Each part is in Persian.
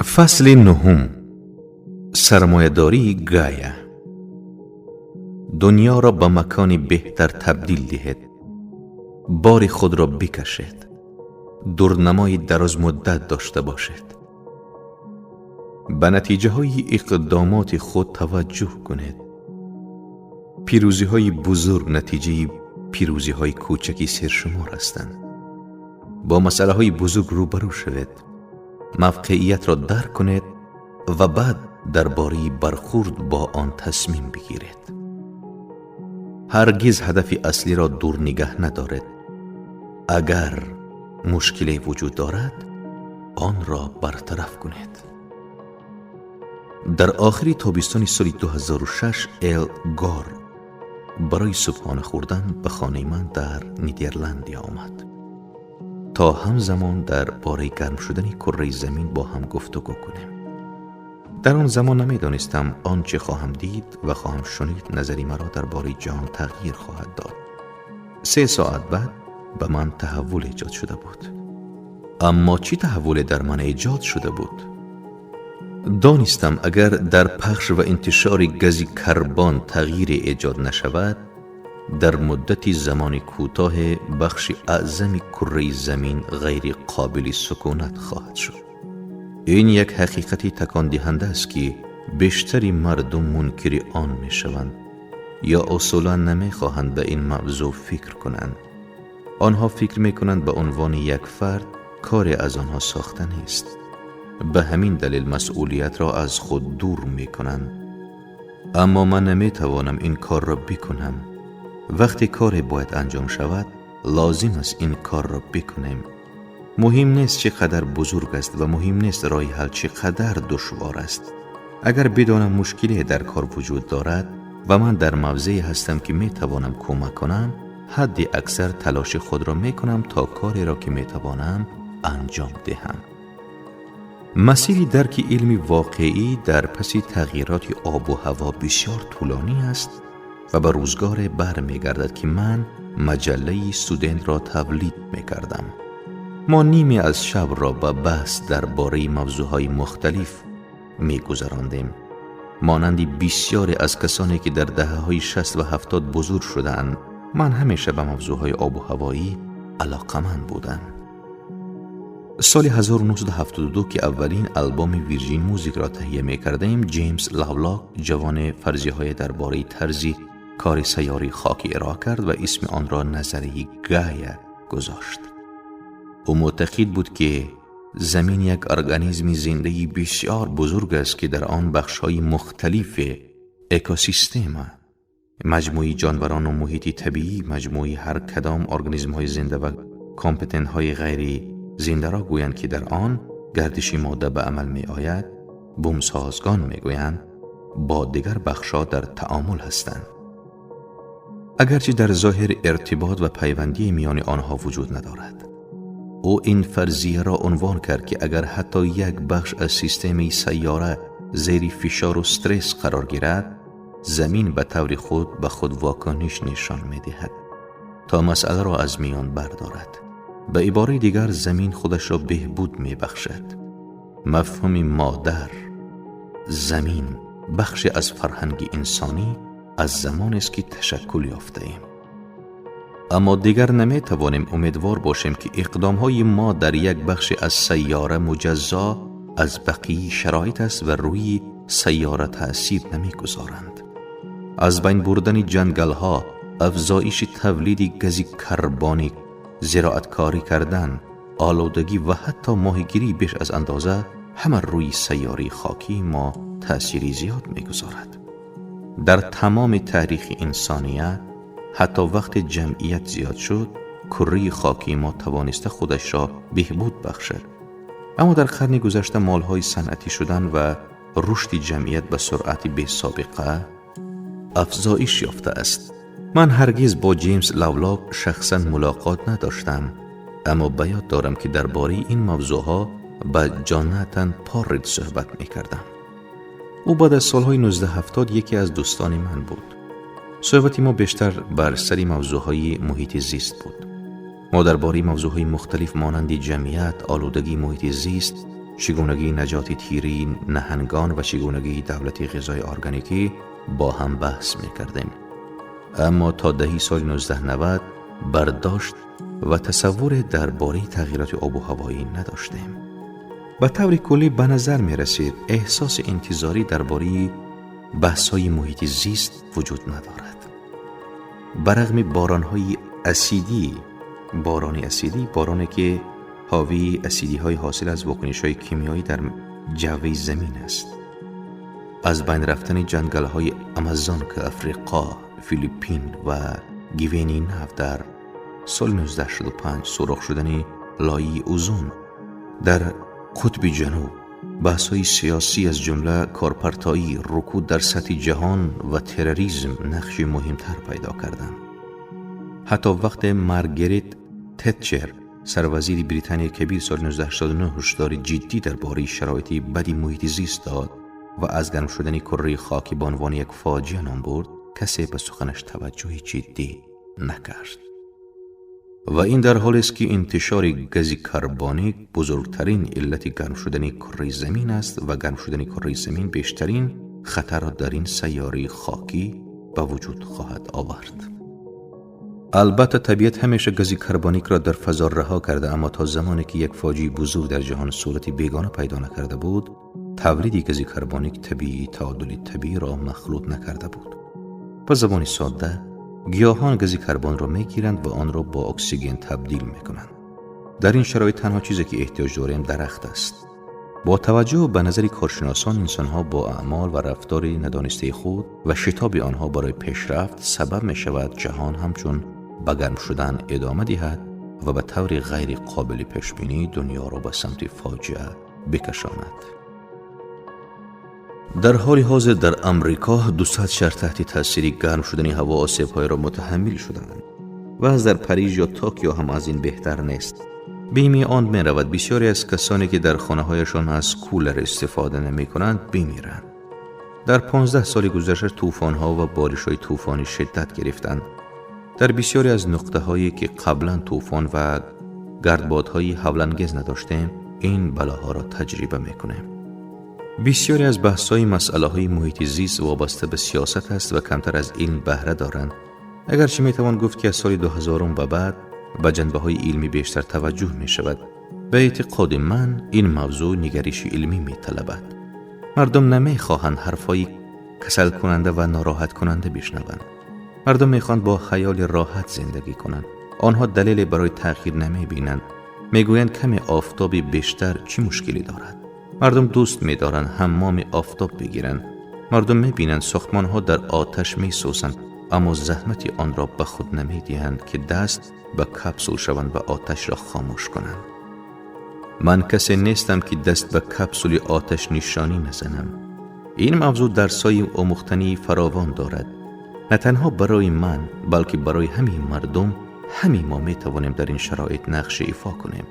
فصل نهم. سرمایه‌داری گایا. دنیا را به مکانی بهتر تبدیل دهید. بار خود را بکشید. دورنمای دراز مدت داشته باشید. به نتیجه های اقدامات خود توجه کنید. پیروزی های بزرگ نتیجه پیروزی های کوچکی سرشمار هستند. با مسئله های بزرگ روبرو شوید. موقعیت را درک کنید و بعد درباره برخورد با آن تصمیم بگیرید. هرگز هدف اصلی را دور نگه ندارید. اگر مشکلی وجود دارد آن را برطرف کنید. در آخر تابستان سال 2006 ال گور برای صبحانه خوردن به خانه من در نیدرلند آمد تا همزمان درباره گرم شدن کره زمین با هم گفتگو کنیم. در آن زمان نمیدانستم آنچه خواهم دید و خواهم شنید نظری مرا درباره جهان تغییر خواهد داد. 3 ساعت بعد به من تحول ایجاد شده بود. اما چی تحول در من ایجاد شده بود؟ دانستم اگر در پخش و انتشار گاز کربن تغییر ایجاد نشود، در مدت زمان کوتاه بخش اعظم کره زمین غیر قابل سکونت خواهد شد. این یک حقیقتی تکان دهنده است که بیشتر مردم منکر آن می شوند یا اصولا نمی خواهند به این موضوع فکر کنند. آنها فکر می کنند به عنوان یک فرد کار از آنها ساخته نیست. به همین دلیل مسئولیت را از خود دور می کنند. اما من نمی توانم این کار را بکنم. وقتی کاری باید انجام شود لازم است این کار را بکنیم. مهم نیست چقدر بزرگ است و مهم نیست راه حل چقدر دشوار است. اگر بدانم مشکلی در کار وجود دارد و من در موضعی هستم که می توانم کمک کنم، حد اکثر تلاش خود را می کنم تا کاری را که می توانم انجام دهم. مسیر درک علمی واقعی در پس تغییرات آب و هوا بسیار طولانی است و به روزگار بر می گردد که من مجله استودنت را تولید می کردم. ما نیمی از شب را به بحث درباره موضوعهای مختلف می گذراندیم. مانند بسیاری از کسانی که در دهه‌های 60 و 70 بزرگ شدند، من همیشه به موضوعهای آب و هوایی علاقه‌مند بودم. سال 1972 که اولین آلبوم ویرجین موزیک را تهیه می کردیم، جیمز لاولاک جوان فرضیه‌های درباره طرز کار سیاره خاکی ارائه کرد و اسم آن را نظریه گایا گذاشت. او معتقد بود که زمین یک ارگانیسم زنده بسیار بزرگ است که در آن بخش‌های مختلف اکوسیستم، مجموعی جانوران و محیط طبیعی، مجموعی هر کدام ارگانیسم‌های زنده و کامپتنت‌های غیر زنده را گویند که در آن گردش ماده به عمل می آید. بومسازگان می گویند با دیگر بخش‌ها در تعامل هستند. اگرچه در ظاهر ارتباط و پیوندی میان آنها وجود ندارد. او این فرضیه را عنوان کرد که اگر حتی یک بخش از سیستم سیاره زیر فشار و استرس قرار گیرد، زمین به طور خود به خود واکنش نشان می دهد تا مسئله را از میان بردارد. به عباره دیگر زمین خودش را بهبود می بخشد. مفهوم مادر، زمین، بخش از فرهنگ انسانی از زمان است که تشکل یافته ایم. اما دیگر نمی توانیم امیدوار باشیم که اقدامهای ما در یک بخش از سیاره مجزا از بقیه شرایط است و روی سیاره تأثیر نمی گذارند. از بین بردن جنگل‌ها، افزایش تولید گاز کربنی، زراعتکاری کردن، آلودگی و حتی ماهیگیری بیش از اندازه همه روی سیاره خاکی ما تأثیری زیاد می‌گذارد. در تمام تاریخ انسانیت، حتی وقت جمعیت زیاد شد، کره خاکی ما توانسته خودش را بهبود بخشد. اما در قرن گذشته مالهای صنعتی شدن و رشد جمعیت به سرعت بی سابقه افزایش یافته است. من هرگز با جیمز لاولاک شخصا ملاقات نداشتم، اما به یاد دارم که درباره این موضوعها با جاناتان پارید صحبت می کردم. او بعد از سالهای 1970 یکی از دوستان من بود. صحبت ما بیشتر بر سر موضوعهای محیط زیست بود. ما درباره موضوعهای مختلف مانند جمعیت، آلودگی محیط زیست چگونگی نجات تیری نهنگان و چگونگی دولتی غذای ارگانیکی با هم بحث می‌کردیم. اما تا دهه سال 1990 برداشت و تصور درباره تغییرات آب و هوایی نداشتیم. به طور کلی به نظر می رسید احساس انتظاری درباره بحث‌های محیط زیست وجود ندارد. برغم باران‌های اسیدی، بارانی که حاوی اسیدی‌های حاصل از واکنش‌های کیمیایی در جو زمین است. از بین رفتن جنگل‌های آمازون که افریقا، فیلیپین و گیوینی نو در سال 1965، سوراخ شدن لایه اوزون در قطب جنوب، بحث‌های سیاسی از جمله کارپرتایی، رکود در سطح جهان و تروریسم نقش مهمتر پیدا کردند. حتی وقت مارگریت تتچر سروزیر بریتانیای کبیر سال 1989 هشدار جدی درباره شرایط بدی محیط زیست داد و از گرم شدن کره خاک به عنوان یک فاجعه نام برد، کسی به سخنش توجه جدی نکرد. و این در حالی است که انتشار گاز کربونیک بزرگترین علت گرم شدن کره زمین است و گرم شدن کره زمین بیشترین خطر را در این سیاره خاکی به وجود خواهد آورد. البته طبیعت همیشه گاز کربونیک را در فضا رها کرده، اما تا زمانی که یک فاجعه بزرگ در جهان صورت بیگانه پیدا نکرده بود، تولید گاز کربونیک طبیعی تعادل طبیعی را مخلوط نکرده بود. به زبان ساده، گیاهان گاز کربن را میگیرند و آن را با اکسیژن تبدیل میکنند. در این شرایط تنها چیزی که احتیاج داریم درخت است. با توجه به نظر کارشناسان، انسانها با اعمال و رفتار ندانسته خود و شتاب آنها برای پیشرفت سبب می شود جهان همچون به گرم شدن ادامه دهد و به طور غیر قابل پیش بینی دنیا را به سمت فاجعه بکشاند. در حال حاضر در امریکا 200 شهر تحت تاثیر گرم شدن هوا آسیب‌های را متحمل شدند و از در پاریس یا توکیو هم از این بهتر نیست. بیمی آن می رود بسیاری از کسانی که در خانه‌هایشان از کولر استفاده نمی کنند بمیرند. در 15 سال گذشته طوفان‌ها و بارش‌های طوفانی شدت گرفتند. در بسیاری از نقطه‌هایی که قبلا طوفان و گردبادهای هولانگیز نداشتیم، این بلاها را تجربه می‌کنیم. بسیاری از بحث‌های مسئله‌های محیط زیست وابسته به سیاست است و کمتر از علم بهره دارند. اگرچه می‌توان گفت که از سال 2000 و بعد به جنبه‌های علمی بیشتر توجه می‌شود. به اعتقاد من این موضوع نگرش علمی می‌طلبد. مردم نمی‌خواهند حرف‌های کسل کننده و ناراحت کننده بشنوند. مردم می‌خواهند با خیال راحت زندگی کنند. آنها دلیل برای تغییر نمی‌بینند. می‌گویند کمی آفتاب بیشتر چه مشکلی دارد؟ مردم دوست می‌دارند حمام آفتاب بگیرند. مردم می‌بینند ساختمان‌ها در آتش می‌سوزند، اما زحمت آن را به خود نمی‌دهند که دست به کپسول شوند و آتش را خاموش کنند. من کسی نیستم که دست به کپسول آتش نشانی نزنم. این موضوع درس‌های آموختنی فراوان دارد. نه تنها برای من، بلکه برای همین مردم. همین ما می‌توانیم در این شرایط نقش ایفا کنیم.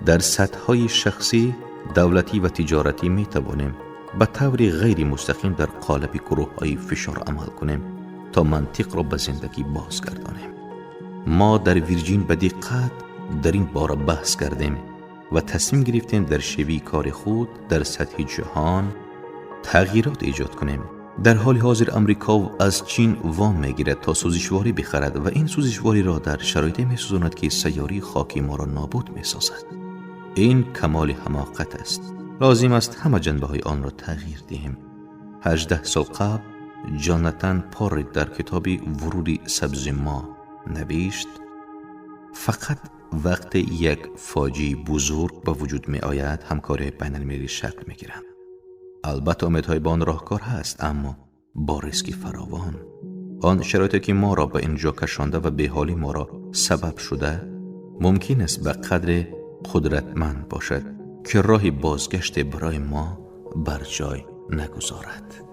در سطح‌های شخصی، دولتی و تجارتی می‌توانیم به طور غیر مستقیم در قالب گروه‌های فشار عمل کنیم تا منطق را به زندگی بازگردانیم. ما در ویرجین به دقت در این باره بحث کردیم و تصمیم گرفتیم در شیوه کار خود در سطح جهان تغییرات ایجاد کنیم. در حال حاضر امریکا از چین وام میگیرد تا سوزشواری بخرد و این سوزشواری را در شرایطی میسوزاند که سیاره خاکی ما را نابود میسازد. این کمال حماقت است. لازم است همه جنبه‌های آن را تغییر دهیم. 18 سال قبل جاناتان پارید در کتاب ورود سبز ما نوشت: فقط وقت یک فاجعه بزرگ به وجود می آید همکاری بین المللی شکل می گیرند. البته امیدهای به آن راهکار هست، اما با ریسک فراوان. آن شرایطی که ما را به اینجا کشانده و به حالی ما را سبب شده ممکن است به قدر قدرتمند باشد که راه بازگشت برای ما بر جای نگذارد.